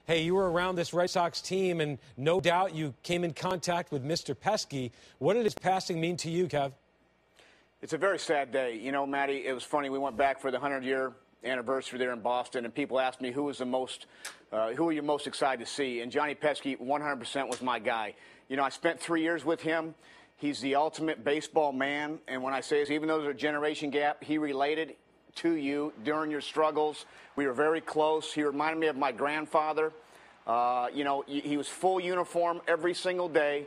Hey, you were around this Red Sox team, and no doubt you came in contact with Mr. Pesky. What did his passing mean to you, Kev? It's a very sad day. You know, Matty, it was funny. We went back for the 100-year anniversary there in Boston, and people asked me who are you most excited to see? And Johnny Pesky, 100% was my guy. You know, I spent 3 years with him. He's the ultimate baseball man. And when I say this, even though there's a generation gap, he related to you during your struggles. We were very close. He reminded me of my grandfather. You know, he was full uniform every single day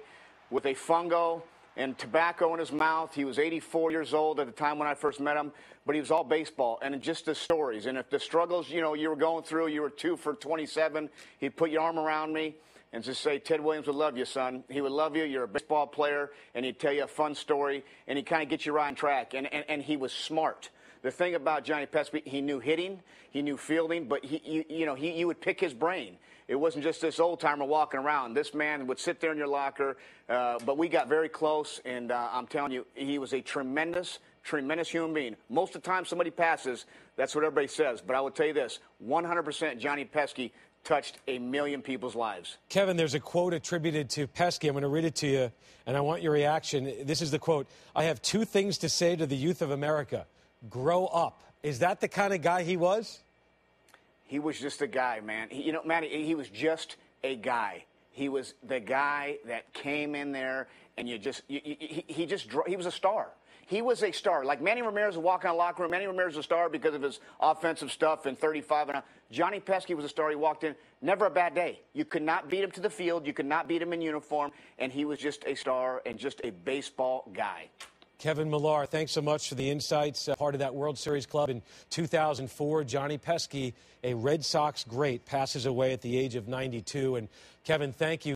with a fungo and tobacco in his mouth. He was 84 years old at the time when I first met him, but he was all baseball and just the stories. And if the struggles, you know, you were going through, you were 2 for 27, he'd put your arm around me and just say, Ted Williams would love you, son. He would love you. You're a baseball player. And he'd tell you a fun story, and he'd kind of get you right on track. And he was smart. The thing about Johnny Pesky, he knew hitting, he knew fielding, but you would pick his brain. It wasn't just this old-timer walking around. This man would sit there in your locker, but we got very close, and I'm telling you, he was a tremendous human being. Most of the time somebody passes, that's what everybody says. But I will tell you this, 100% Johnny Pesky touched 1 million people's lives. Kevin, there's a quote attributed to Pesky. I'm going to read it to you, and I want your reaction. This is the quote. I have 2 things to say to the youth of America. Grow up. Is that the kind of guy he was? He was just a guy, man. You know, Matty, he was just a guy. He was the guy that came in there, and he was a star. He was a star. Like Manny Ramirez was walking in the locker room. Manny Ramirez was a star because of his offensive stuff and 35 and out. Johnny Pesky was a star. He walked in. Never a bad day. You could not beat him to the field. You could not beat him in uniform. And he was just a star and just a baseball guy. Kevin Millar, thanks so much for the insights. Part of that World Series club in 2004. Johnny Pesky, a Red Sox great, passes away at the age of 92. And Kevin, thank you.